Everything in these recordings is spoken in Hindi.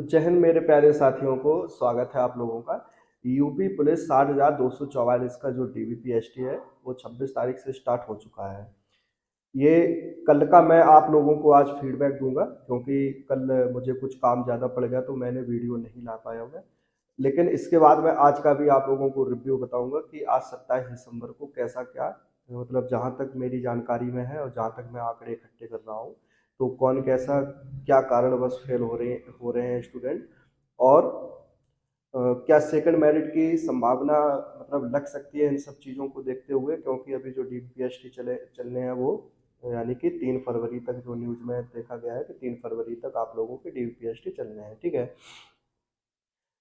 तो जय हिंद मेरे प्यारे साथियों को स्वागत है आप लोगों का। यूपी पुलिस 60,244 का जो डीवीपीएसटी है वो 26 तारीख से स्टार्ट हो चुका है। ये कल का मैं आप लोगों को आज फीडबैक दूंगा क्योंकि कल मुझे कुछ काम ज़्यादा पड़ गया तो मैंने वीडियो नहीं ला पाया हूँ मैं। लेकिन इसके बाद मैं आज का भी आप लोगों को रिव्यू बताऊंगा कि आज 27 दिसंबर को कैसा क्या, मतलब जहाँ तक मेरी जानकारी में है और जहाँ तक मैं आंकड़े इकट्ठे कर रहा हूँ तो कौन कैसा क्या कारणवश फेल हो रहे हैं स्टूडेंट, और क्या सेकंड मेरिट की संभावना मतलब लग सकती है इन सब चीज़ों को देखते हुए, क्योंकि अभी जो डीपीएसटी चलने हैं वो यानी कि 3 फरवरी तक, जो न्यूज़ में देखा गया है कि 3 फरवरी तक आप लोगों के डीपीएसटी चलने हैं। ठीक है,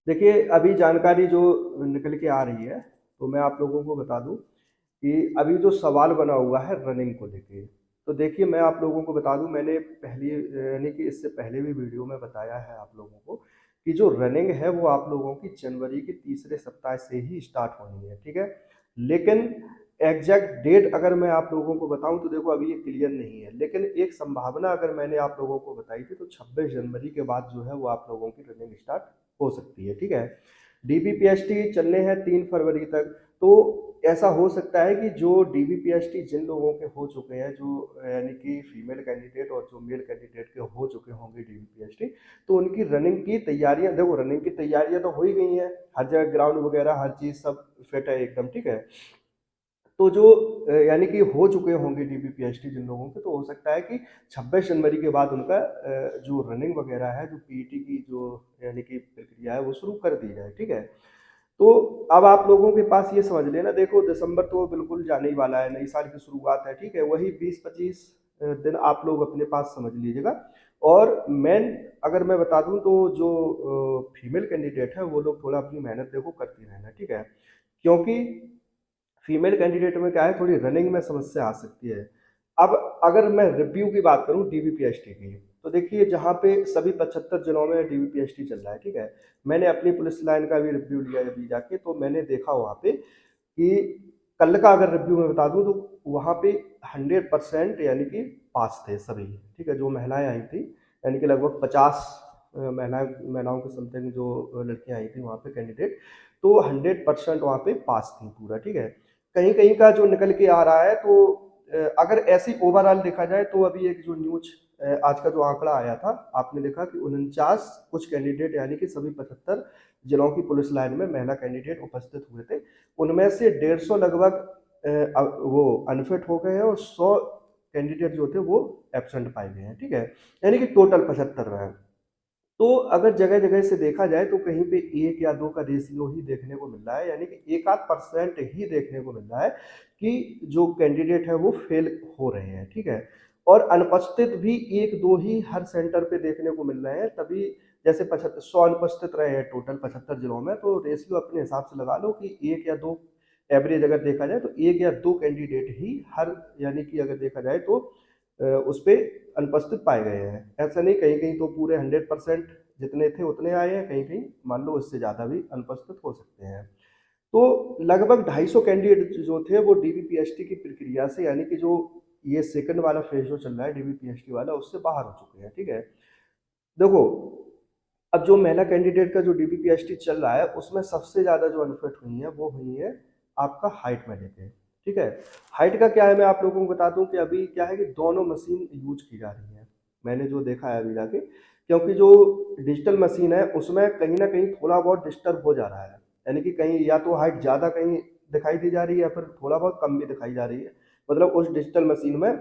देखिए अभी जानकारी जो निकल के आ रही है तो मैं आप लोगों को बता दूं कि अभी जो सवाल बना हुआ है रनिंग को लेके, तो देखिए मैं आप लोगों को बता दूं, मैंने पहली यानी कि इससे पहले भी वीडियो में बताया है आप लोगों को कि जो रनिंग है वो आप लोगों की जनवरी के तीसरे सप्ताह से ही स्टार्ट होनी है। ठीक है, लेकिन एग्जैक्ट डेट अगर मैं आप लोगों को बताऊं तो देखो अभी ये क्लियर नहीं है, लेकिन एक संभावना अगर मैंने आप लोगों को बताई थी तो 26 जनवरी के बाद जो है वो आप लोगों की रनिंग स्टार्ट हो सकती है। ठीक है, डीबीपीएसटी चलने हैं 3 फरवरी तक, तो ऐसा हो सकता है कि जो डीबीपीएसटी जिन लोगों के हो चुके हैं, जो यानी कि फीमेल कैंडिडेट और जो मेल कैंडिडेट के हो चुके होंगे डीबीपीएसटी, तो उनकी रनिंग की तैयारियां, देखो रनिंग की तैयारियां तो हो ही गई हैं, हर जगह ग्राउंड वगैरह हर चीज़ सब फिट है एकदम। ठीक है, तो जो यानी कि हो चुके होंगे डीबीपीएसटी जिन लोगों के, तो हो सकता है कि 26 जनवरी के बाद उनका जो रनिंग वगैरह है, जो पीईटी की जो यानी कि प्रक्रिया है वो शुरू कर दी जाए। ठीक है, तो अब आप लोगों के पास ये समझ लेना, देखो दिसंबर तो बिल्कुल जाने ही वाला है, नई साल की शुरुआत है। ठीक है, वही 20-25 दिन आप लोग अपने पास समझ लीजिएगा। और मेन अगर मैं बता दूं तो जो फीमेल कैंडिडेट है वो लोग थोड़ा अपनी मेहनत देखो करती रहना। ठीक है, क्योंकि फीमेल कैंडिडेट में क्या है, थोड़ी रनिंग में समस्या आ सकती है। अब अगर मैं रिव्यू की बात करूं डीवीपीएसटी की, तो देखिए जहां पे सभी 75 जिलों में डीवीपीएसटी चल रहा है। ठीक है, मैंने अपनी पुलिस लाइन का भी रिव्यू लिया अभी जाके, तो मैंने देखा वहां पे कि कल का अगर रिव्यू में बता दूं तो वहां पे 100% यानी कि पास थे सभी। ठीक है, जो महिलाएं आई थी यानी कि लगभग 50 महिलाओं के समथिंग जो लड़कियां आई थी वहां पे कैंडिडेट, तो 100% वहां पे पास थी पूरा। ठीक है, कहीं कहीं का जो निकल के आ रहा है, तो अगर ऐसी ओवरऑल देखा जाए तो अभी एक जो न्यूज आज का जो आंकड़ा आया था आपने देखा कि 49 कुछ कैंडिडेट यानी कि सभी 75 जिलों की पुलिस लाइन में महिला कैंडिडेट उपस्थित हुए थे, उनमें से 150 लगभग वो अनफिट हो गए हैं और 100 कैंडिडेट जो थे वो एब्सेंट पाए गए हैं। ठीक है, यानी कि टोटल 75 रहे। तो अगर जगह जगह से देखा जाए तो कहीं पे 1 या 2 का रेशियो ही देखने को मिल रहा है, यानी कि 1-8% ही देखने को मिल रहा है कि जो कैंडिडेट है वो फेल हो रहे हैं। ठीक है, और अनुपस्थित भी 1-2 ही हर सेंटर पे देखने को मिल रहे हैं, तभी जैसे 75 100 अनुपस्थित रहे हैं टोटल 75 जिलों में, तो रेशियो अपने हिसाब से लगा लो कि 1 या 2 एवरेज अगर देखा जाए तो 1 या 2 कैंडिडेट ही हर, यानी कि अगर देखा जाए तो उस पे अनुपस्थित पाए गए हैं। ऐसा नहीं, कहीं कहीं तो पूरे 100% जितने थे उतने आए हैं, कहीं कहीं मान लो इससे ज़्यादा भी अनुपस्थित हो सकते हैं। तो लगभग 250 कैंडिडेट जो थे वो डीबीपीएसटी की प्रक्रिया से, यानी कि जो ये सेकंड वाला फेज जो चल रहा है डीबीपीएसटी वाला, उससे बाहर हो चुके हैं। ठीक है, देखो अब जो महिला कैंडिडेट का जो डीबीपीएसटी चल रहा है उसमें सबसे ज़्यादा जो अनफिट हुई है वो हुई है आपका हाइट में लेके। ठीक है, हाइट का क्या है मैं आप लोगों को बता दूं कि अभी क्या है कि दोनों मशीन यूज की जा रही है, मैंने जो देखा है अभी जाके, क्योंकि जो डिजिटल मशीन है उसमें कहीं ना कहीं थोड़ा बहुत डिस्टर्ब हो जा रहा है, यानी कि कहीं या तो हाइट ज़्यादा कहीं दिखाई दी जा रही है या फिर थोड़ा बहुत कम भी दिखाई जा रही है, मतलब उस डिजिटल मशीन में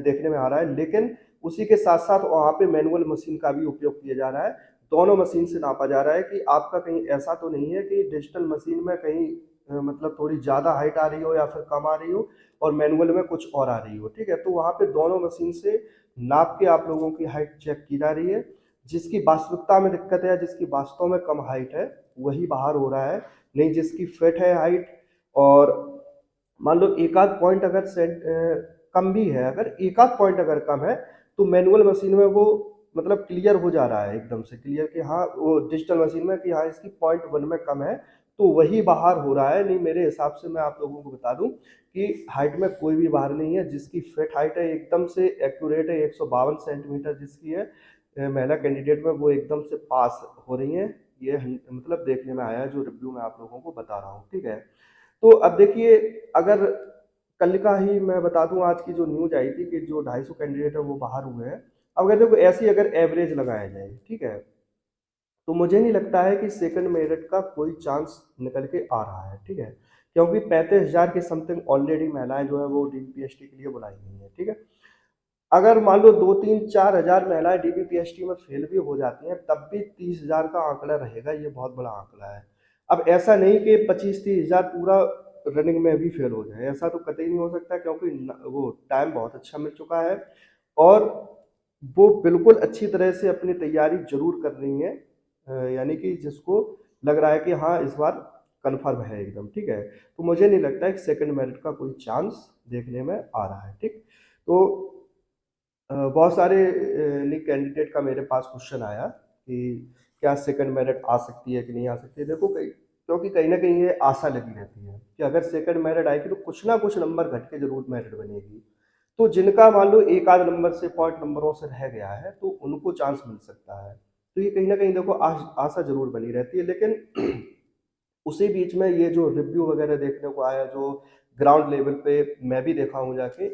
देखने में आ रहा है। लेकिन उसी के साथ साथ वहाँ पे मैनुअल मशीन का भी उपयोग किया जा रहा है, दोनों मशीन से नापा जा रहा है कि आपका कहीं ऐसा तो नहीं है कि डिजिटल मशीन में कहीं मतलब थोड़ी ज़्यादा हाइट आ रही हो या फिर कम आ रही हो और मैनुअल में कुछ और आ रही हो। ठीक है, तो वहाँ पे दोनों मशीन से नाप के आप लोगों की हाइट चेक की जा रही है, जिसकी वास्तविकता में दिक्कत है, जिसकी वास्तव में कम हाइट है वही बाहर हो रहा है, नहीं जिसकी फिट है हाइट, और मान लो एक आध पॉइंट अगर कम भी है, अगर एक आध पॉइंट अगर कम है तो मैनुअल मशीन में वो मतलब क्लियर हो जा रहा है एकदम से क्लियर कि हाँ, वो डिजिटल मशीन में कि हाँ इसकी 0.1 में कम है, तो वही बाहर हो रहा है। नहीं मेरे हिसाब से मैं आप लोगों को बता दूं कि हाइट में कोई भी बाहर नहीं है, जिसकी फिट हाइट है एकदम से एक्यूरेट है 152 सेंटीमीटर जिसकी है, महिला कैंडिडेट में वो एकदम से पास हो रही हैं, ये मतलब देखने में आया है, जो रिव्यू मैं आप लोगों को बता रहा हूँ, ठीक है। तो अब देखिए, अगर कल का ही मैं बता दूं, आज की जो न्यूज आई थी कि जो 250 कैंडिडेट है वो बाहर हुए हैं। अब अगर देखो ऐसी अगर एवरेज लगाया जाए, ठीक है, तो मुझे नहीं लगता है कि सेकंड मेरिट का कोई चांस निकल के आ रहा है, ठीक है, क्योंकि 35,000 के समथिंग ऑलरेडी महिलाएं जो है वो डीपीएसटी के लिए बुलाई गई हैं, ठीक है। अगर मान लो 2-3-4 हजार महिलाएं डीबीपीएसटी में फेल भी हो जाती हैं, तब भी 30,000 का आंकड़ा रहेगा, ये बहुत बड़ा आंकड़ा है। अब ऐसा नहीं कि 25-30 हजार पूरा रनिंग में भी फेल हो जाए, ऐसा तो कतई नहीं हो सकता, क्योंकि वो टाइम बहुत अच्छा मिल चुका है और वो बिल्कुल अच्छी तरह से अपनी तैयारी जरूर कर रही हैं, यानी कि जिसको लग रहा है कि हाँ इस बार कन्फर्म है एकदम, ठीक है। तो मुझे नहीं लगता है कि सेकंड मेरिट का कोई चांस देखने में आ रहा है, ठीक। तो बहुत सारे लीग कैंडिडेट का मेरे पास क्वेश्चन आया कि क्या सेकंड मेरिट आ सकती है कि नहीं आ सकती है। देखो, क्योंकि कहीं ना कहीं ये आशा लगी रहती है कि अगर सेकंड मेरिट आएगी तो कुछ ना कुछ नंबर घट के जरूर मेरिट बनेगी। तो जिनका मान लो एक आध नंबर से, पॉइंट नंबरों से रह गया है, तो उनको चांस मिल सकता है। तो ये कहीं ना कहीं देखो आशा जरूर बनी रहती है। लेकिन उसी बीच में ये जो रिव्यू वगैरह देखने को आया, जो ग्राउंड लेवल पे मैं भी देखा हूँ जाके,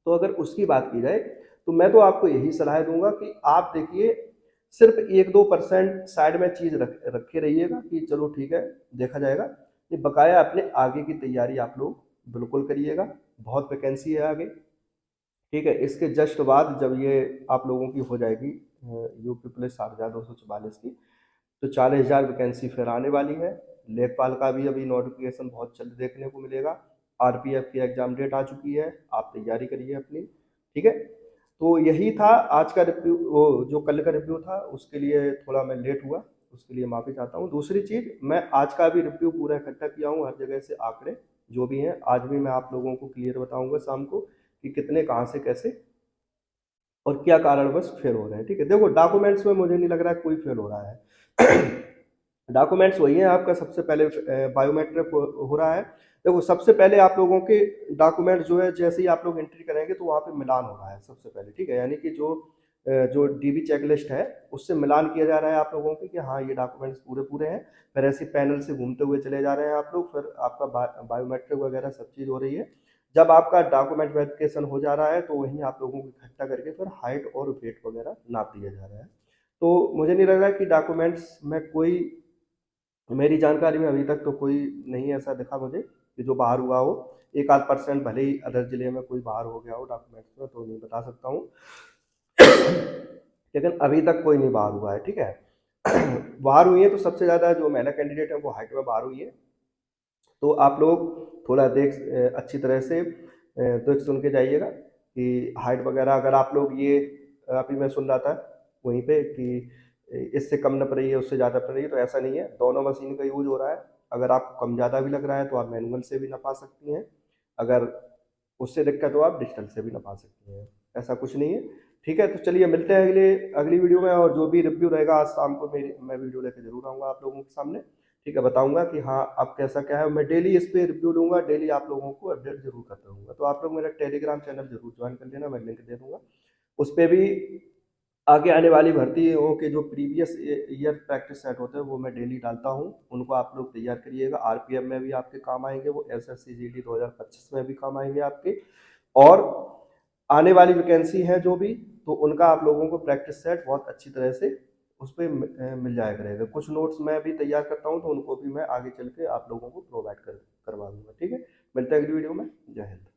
तो अगर उसकी बात की जाए तो मैं तो आपको यही सलाह दूंगा कि आप देखिए, सिर्फ 1-2% साइड में चीज रखे रहिएगा कि चलो ठीक है, देखा जाएगा। ये बकाया अपने आगे की तैयारी आप लोग बिल्कुल करिएगा, बहुत वैकेंसी है आगे, ठीक है। इसके जस्ट बाद जब ये आप लोगों की हो जाएगी यूपी पुलिस 7,244 की, तो 40,000 वैकेंसी फिर आने वाली है। लेखपाल का भी अभी नोटिफिकेशन बहुत जल्द देखने को मिलेगा। आरपीएफ की एग्जाम डेट आ चुकी है, आप तैयारी करिए अपनी, ठीक है। तो यही था आज का रिव्यू, वो जो कल का रिव्यू था उसके लिए थोड़ा मैं लेट हुआ, उसके लिए माफ़ी चाहता हूँ। दूसरी चीज़, मैं आज का भी रिव्यू पूरा इकट्ठा किया हूँ, हर जगह से आंकड़े जो भी हैं आज भी मैं आप लोगों को क्लियर बताऊंगा शाम को कि कितने कहाँ से कैसे और क्या कारणवश फेल हो रहे हैं, ठीक है। देखो, डॉक्यूमेंट्स में मुझे नहीं लग रहा है कोई फेल हो रहा है। डॉक्यूमेंट्स वही है आपका, सबसे पहले बायोमेट्रिक हो रहा है। देखो, सबसे पहले आप लोगों के डॉक्यूमेंट जो है, जैसे ही आप लोग एंट्री करेंगे तो वहाँ पे मिलान हो रहा है सबसे पहले, ठीक है। यानी कि जो डीबी चेकलिस्ट है उससे मिलान किया जा रहा है आप लोगों के कि हाँ ये डॉक्यूमेंट्स पूरे पूरे हैं। फिर ऐसे पैनल से घूमते हुए चले जा रहे हैं आप लोग, फिर आपका बायोमेट्रिक वगैरह सब चीज़ हो रही है। जब आपका डॉक्यूमेंट वेरिफिकेशन हो जा रहा है तो वहीं आप लोगों को इकट्ठा करके फिर हाइट और वेट वगैरह नाप दिया जा रहा है। तो मुझे नहीं लग रहा कि डॉक्यूमेंट्स में कोई, मेरी जानकारी में अभी तक तो कोई नहीं ऐसा दिखा मुझे कि जो बाहर हुआ हो। एक आध परसेंट भले ही अदर जिले में कोई बाहर हो गया हो डॉक्यूमेंट्स में, तो नहीं बता सकता हूँ। लेकिन अभी तक कोई नहीं बाहर हुआ है, ठीक है। बाहर हुई है तो सबसे ज़्यादा जो महिला कैंडिडेट है वो हाइट में बाहर हुई है। तो आप लोग थोड़ा अच्छी तरह से देख सुन के जाइएगा कि हाइट वगैरह, अगर आप लोग ये अभी मैं सुन रहा था वहीं पे कि इससे कम नप रही है उससे ज़्यादा नप रही है, तो ऐसा नहीं है, दोनों मशीन का यूज हो रहा है। अगर आपको कम ज़्यादा भी लग रहा है तो आप मैनुअल से भी नपा सकती हैं, अगर उससे दिक्कत हो आप डिजिटल से भी नपा सकती हैं, ऐसा कुछ नहीं है, ठीक है। तो चलिए मिलते हैं अगली वीडियो में, और जो भी रिव्यू रहेगा आज शाम को मैं वीडियो लेकर जरूर आऊँगा आप लोगों के सामने, ठीक है। बताऊंगा कि हाँ अब कैसा क्या है, मैं डेली इस पे रिव्यू लूंगा, डेली आप लोगों को अपडेट जरूर करता रहूंगा। तो आप लोग मेरा टेलीग्राम चैनल जरूर ज्वाइन कर लेना, मैं लिंक दे दूंगा उस पर भी। आगे आने वाली भर्तियों के जो प्रीवियस ईयर प्रैक्टिस सेट होते हैं वो मैं डेली डालता हूँ, उनको आप लोग तैयार करिएगा। आरपीएफ में भी आपके काम आएंगे, वो एसएससी जीडी 2025 में भी काम आएंगे आपके, और आने वाली वैकेंसी है जो भी, तो उनका आप लोगों को प्रैक्टिस सेट बहुत अच्छी तरह से उस पर मिल जाया करेगा। कुछ नोट्स मैं भी तैयार करता हूँ तो उनको भी मैं आगे चल के आप लोगों को प्रोवाइड करवा दूंगा, ठीक है। मिलते हैं अगली वीडियो में। जय हिंद।